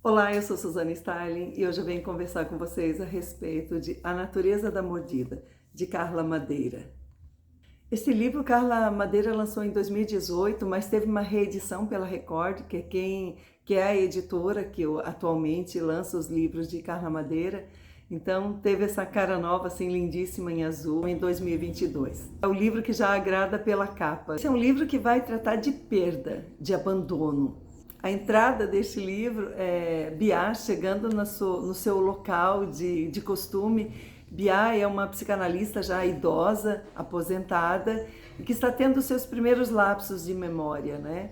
Olá, eu sou Suzana Starling e hoje eu venho conversar com vocês a respeito de A Natureza da Mordida, de Carla Madeira. Esse livro Carla Madeira lançou em 2018, mas teve uma reedição pela Record, que é a editora que atualmente lança os livros de Carla Madeira. Então teve essa cara nova, assim, lindíssima em azul, em 2022. É o livro que já agrada pela capa. Esse é um livro que vai tratar de perda, de abandono. A entrada deste livro é Bia chegando no seu local de costume. Bia é uma psicanalista já idosa, aposentada, e que está tendo seus primeiros lapsos de memória, né?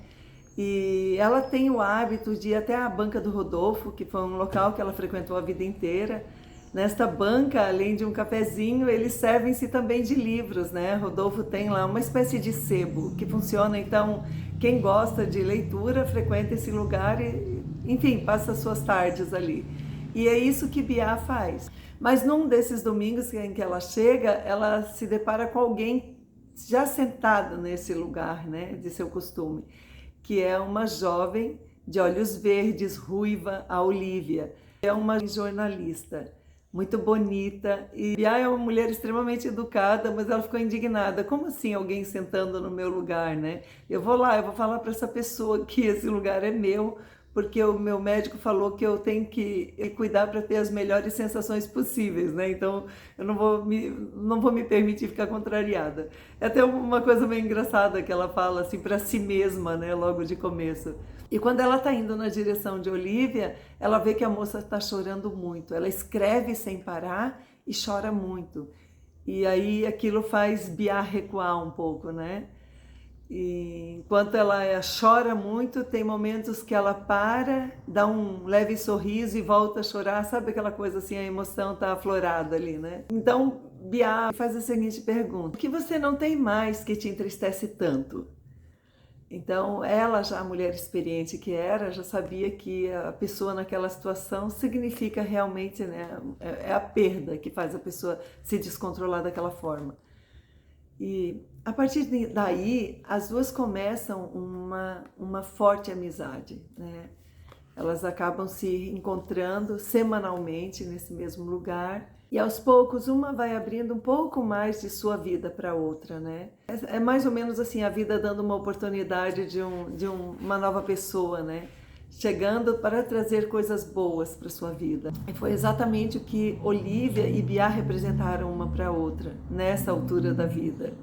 E ela tem o hábito de ir até a banca do Rodolfo, que foi um local que ela frequentou a vida inteira. Nesta banca, além de um cafezinho, eles servem-se também de livros, né? Rodolfo tem lá uma espécie de sebo que funciona, então quem gosta de leitura frequenta esse lugar e, enfim, passa suas tardes ali. E é isso que Bia faz. Mas num desses domingos em que ela chega, ela se depara com alguém já sentado nesse lugar, né, de seu costume, que é uma jovem de olhos verdes, ruiva, a Olivia. É uma jornalista muito bonita, e Bia é uma mulher extremamente educada, mas ela ficou indignada. Como assim alguém sentando no meu lugar, né? Eu vou lá, eu vou falar para essa pessoa que esse lugar é meu, porque o meu médico falou que eu tenho que cuidar para ter as melhores sensações possíveis, né? Então eu não vou me permitir ficar contrariada. É até uma coisa meio engraçada que ela fala assim para si mesma, né? Logo de começo. E quando ela está indo na direção de Olivia, ela vê que a moça está chorando muito. Ela escreve sem parar e chora muito. E aí aquilo faz Bia recuar um pouco, né? E enquanto ela chora muito, tem momentos que ela para, dá um leve sorriso e volta a chorar. Sabe aquela coisa assim, a emoção está aflorada ali, né? Então Bia faz a seguinte pergunta: o que você não tem mais que te entristece tanto? Então, ela, já a mulher experiente que era, já sabia que a pessoa naquela situação significa realmente, né, é a perda que faz a pessoa se descontrolar daquela forma. E a partir daí, as duas começam uma forte amizade, né? Elas acabam se encontrando semanalmente nesse mesmo lugar. E aos poucos, uma vai abrindo um pouco mais de sua vida para a outra, né? É mais ou menos assim, a vida dando uma oportunidade de uma nova pessoa, né? Chegando para trazer coisas boas para sua vida. E foi exatamente o que Olivia e Bia representaram uma para a outra, nessa altura da vida.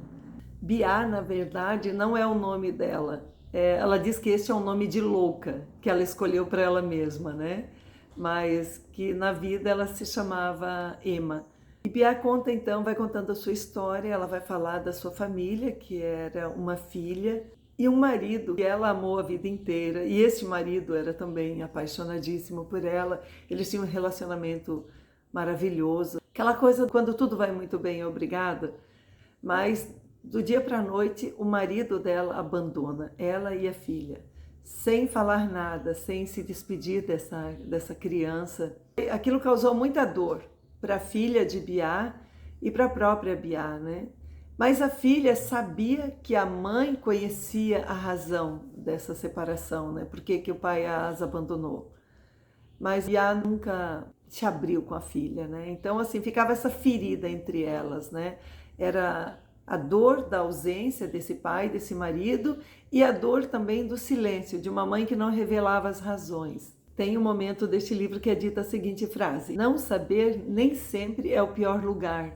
Bia, na verdade, não é o nome dela. Ela diz que esse é um nome de louca, que ela escolheu para ela mesma, né? Mas que na vida ela se chamava Emma. E Bia conta então, vai contando a sua história, ela vai falar da sua família, que era uma filha e um marido que ela amou a vida inteira. E esse marido era também apaixonadíssimo por ela, eles tinham um relacionamento maravilhoso. Aquela coisa quando tudo vai muito bem, obrigada, mas do dia para a noite o marido dela abandona, ela e a filha, sem falar nada, sem se despedir dessa criança. Aquilo causou muita dor para a filha de Bia e para a própria Bia, né? Mas a filha sabia que a mãe conhecia a razão dessa separação, né? Por que o pai as abandonou. Mas Bia nunca se abriu com a filha, né? Então, assim, ficava essa ferida entre elas, né? Era a dor da ausência desse pai, desse marido, e a dor também do silêncio, de uma mãe que não revelava as razões. Tem um momento deste livro que é dita a seguinte frase: não saber nem sempre é o pior lugar.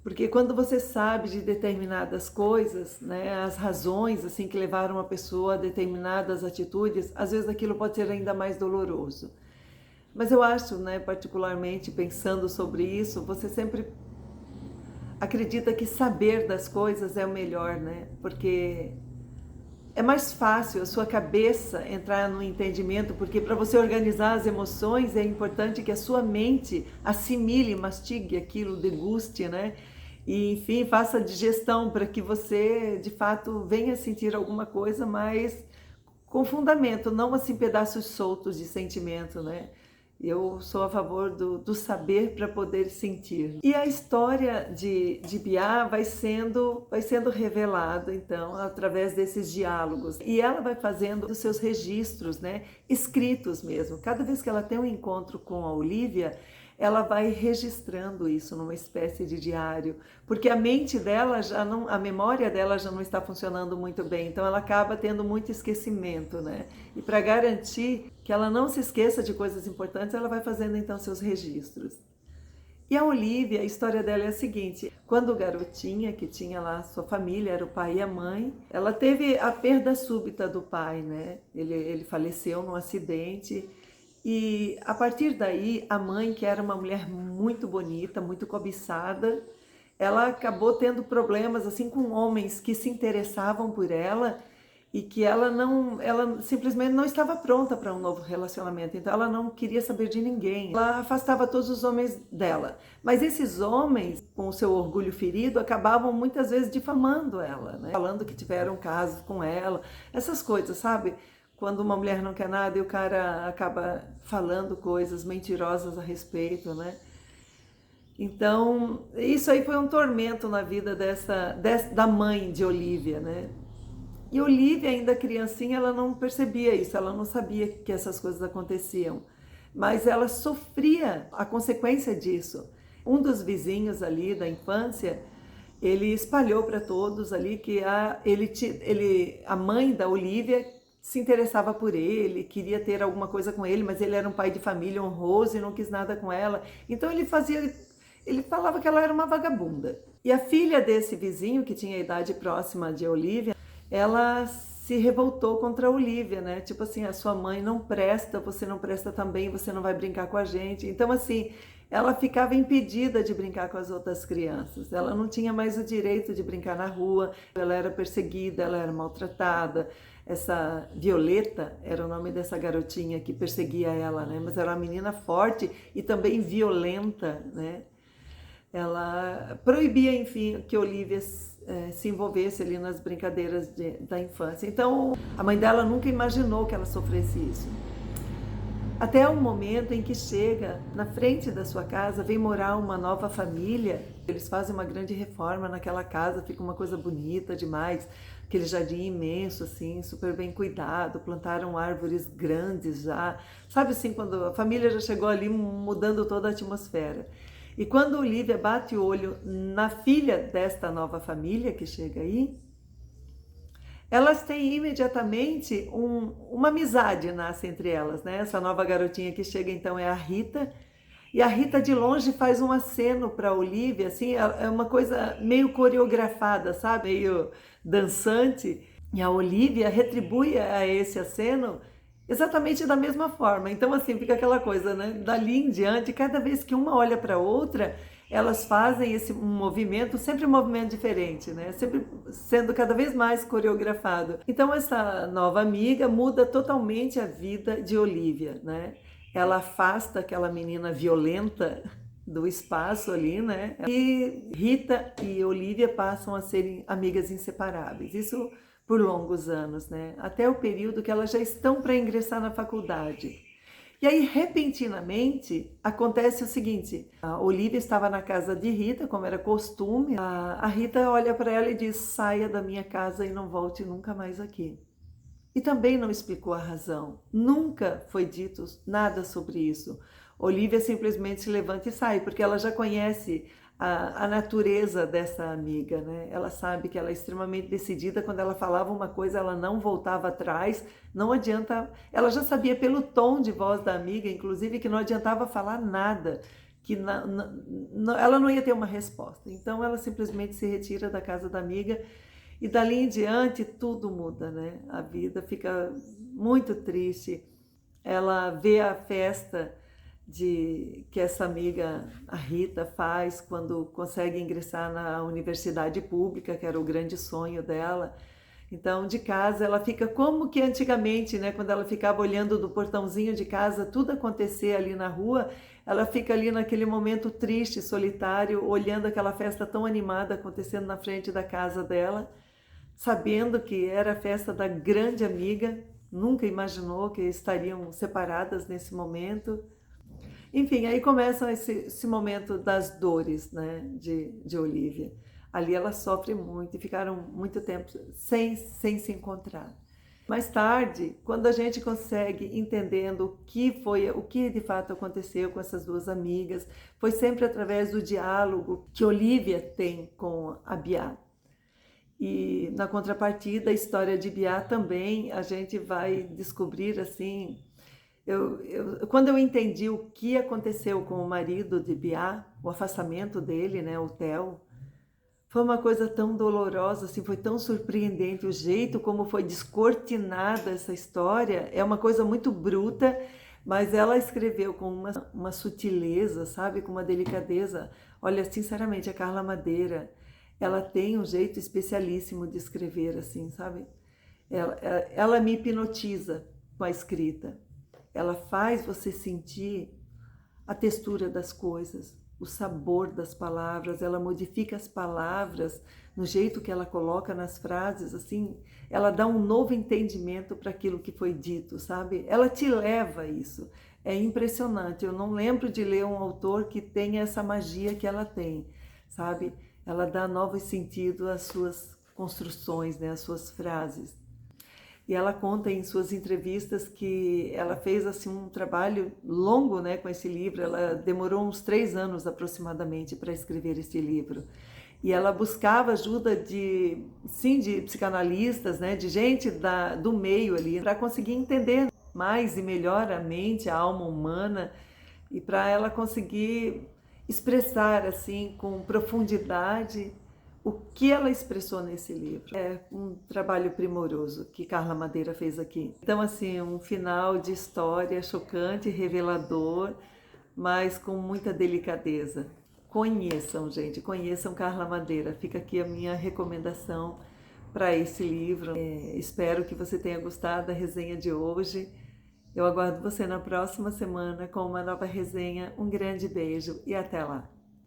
Porque quando você sabe de determinadas coisas, né, as razões assim que levaram uma pessoa a determinadas atitudes, às vezes aquilo pode ser ainda mais doloroso. Mas eu acho, né, particularmente pensando sobre isso, você sempre acredita que saber das coisas é o melhor, né? Porque é mais fácil a sua cabeça entrar no entendimento, porque para você organizar as emoções é importante que a sua mente assimile, mastigue aquilo, deguste, né? E, enfim, faça a digestão para que você, de fato, venha sentir alguma coisa, mas com fundamento, não assim pedaços soltos de sentimento, né? Eu sou a favor do saber para poder sentir. E a história de Biá vai sendo revelada, então, através desses diálogos. E ela vai fazendo os seus registros, né, escritos mesmo. Cada vez que ela tem um encontro com a Olívia, ela vai registrando isso numa espécie de diário, porque a mente dela a memória dela já não está funcionando muito bem, então ela acaba tendo muito esquecimento, né? E para garantir que ela não se esqueça de coisas importantes, ela vai fazendo então seus registros. E a Olívia, a história dela é a seguinte: quando garotinha, que tinha lá sua família, era o pai e a mãe, ela teve a perda súbita do pai, né? Ele faleceu num acidente. E a partir daí, a mãe, que era uma mulher muito bonita, muito cobiçada, ela acabou tendo problemas assim com homens que se interessavam por ela e que ela simplesmente não estava pronta para um novo relacionamento. Então ela não queria saber de ninguém. Ela afastava todos os homens dela. Mas esses homens, com o seu orgulho ferido, acabavam muitas vezes difamando ela, né? Falando que tiveram casos com ela, essas coisas, sabe? Quando uma mulher não quer nada e o cara acaba falando coisas mentirosas a respeito, né? Então, isso aí foi um tormento na vida da mãe de Olívia, né? E Olívia, ainda criancinha, ela não percebia isso, ela não sabia que essas coisas aconteciam. Mas ela sofria a consequência disso. Um dos vizinhos ali da infância, ele espalhou para todos ali que a mãe da Olívia se interessava por ele, queria ter alguma coisa com ele, mas ele era um pai de família honroso e não quis nada com ela. Então ele falava que ela era uma vagabunda. E a filha desse vizinho, que tinha a idade próxima de Olívia, ela se revoltou contra a Olívia, né? Tipo assim, a sua mãe não presta, você não presta também, você não vai brincar com a gente. Então, assim, ela ficava impedida de brincar com as outras crianças. Ela não tinha mais o direito de brincar na rua, ela era perseguida, ela era maltratada. Essa Violeta era o nome dessa garotinha que perseguia ela, né? Mas era uma menina forte e também violenta, né? Ela proibia, enfim, que Olívia se envolvesse ali nas brincadeiras da infância. Então, a mãe dela nunca imaginou que ela sofresse isso. Até o momento em que chega na frente da sua casa, vem morar uma nova família. Eles fazem uma grande reforma naquela casa, fica uma coisa bonita demais. Aquele jardim imenso, assim, super bem cuidado, plantaram árvores grandes já. Sabe assim, quando a família já chegou ali mudando toda a atmosfera. E quando Olívia bate o olho na filha desta nova família que chega aí, elas têm imediatamente uma amizade nasce entre elas, né? Essa nova garotinha que chega então é a Rita, e a Rita de longe faz um aceno para a Olívia, assim, é uma coisa meio coreografada, sabe? Meio dançante, e a Olívia retribui a esse aceno exatamente da mesma forma. Então, assim, fica aquela coisa, né? Dali em diante, cada vez que uma olha para a outra, elas fazem um movimento, sempre um movimento diferente, né? Sempre sendo cada vez mais coreografado. Então, essa nova amiga muda totalmente a vida de Olívia, né? Ela afasta aquela menina violenta do espaço ali, né? E Rita e Olívia passam a serem amigas inseparáveis. Isso por longos anos, né? Até o período que elas já estão para ingressar na faculdade. E aí, repentinamente, acontece o seguinte: a Olívia estava na casa de Rita, como era costume. A Rita olha para ela e diz: saia da minha casa e não volte nunca mais aqui. E também não explicou a razão. Nunca foi dito nada sobre isso. Olívia simplesmente se levanta e sai, porque ela já conhece a natureza dessa amiga, né? Ela sabe que ela é extremamente decidida. Quando ela falava uma coisa, ela não voltava atrás. Não adianta. Ela já sabia pelo tom de voz da amiga, inclusive, que não adiantava falar nada, que ela não ia ter uma resposta. Então, ela simplesmente se retira da casa da amiga. E dali em diante tudo muda, né? A vida fica muito triste. Ela vê a festa que essa amiga, a Rita, faz quando consegue ingressar na universidade pública, que era o grande sonho dela. Então, de casa, ela fica como que antigamente, né? Quando ela ficava olhando do portãozinho de casa, tudo acontecer ali na rua, ela fica ali naquele momento triste, solitário, olhando aquela festa tão animada acontecendo na frente da casa dela, sabendo que era a festa da grande amiga, nunca imaginou que estariam separadas nesse momento. Enfim, aí começa esse momento das dores, né, de Olivia. Ali ela sofre muito e ficaram muito tempo sem se encontrar. Mais tarde, quando a gente consegue entendendo o que de fato aconteceu com essas duas amigas, foi sempre através do diálogo que Olivia tem com a Biá. E na contrapartida, a história de Biá também a gente vai descobrir assim. Quando eu entendi o que aconteceu com o marido de Biá, o afastamento dele, né, o Theo, foi uma coisa tão dolorosa, assim, foi tão surpreendente o jeito como foi descortinada essa história. É uma coisa muito bruta, mas ela escreveu com uma sutileza, sabe, com uma delicadeza. Olha, sinceramente, a Carla Madeira, ela tem um jeito especialíssimo de escrever, assim, sabe? Ela me hipnotiza com a escrita. Ela faz você sentir a textura das coisas, o sabor das palavras, ela modifica as palavras no jeito que ela coloca nas frases, assim, ela dá um novo entendimento para aquilo que foi dito, sabe? Ela te leva a isso. É impressionante. Eu não lembro de ler um autor que tenha essa magia que ela tem, sabe? Ela dá novo sentido às suas construções, né, às suas frases. E ela conta em suas entrevistas que ela fez assim um trabalho longo, né, com esse livro. Ela demorou uns 3 anos aproximadamente para escrever esse livro. E ela buscava ajuda de psicanalistas, né, de gente do meio ali, para conseguir entender mais e melhor a mente, a alma humana, e para ela conseguir expressar assim com profundidade o que ela expressou nesse livro. É um trabalho primoroso que Carla Madeira fez aqui. Então, assim, um final de história chocante, revelador, mas com muita delicadeza. Conheçam, gente, conheçam Carla Madeira. Fica aqui a minha recomendação para esse livro. Espero que você tenha gostado da resenha de hoje. Eu aguardo você na próxima semana com uma nova resenha. Um grande beijo e até lá!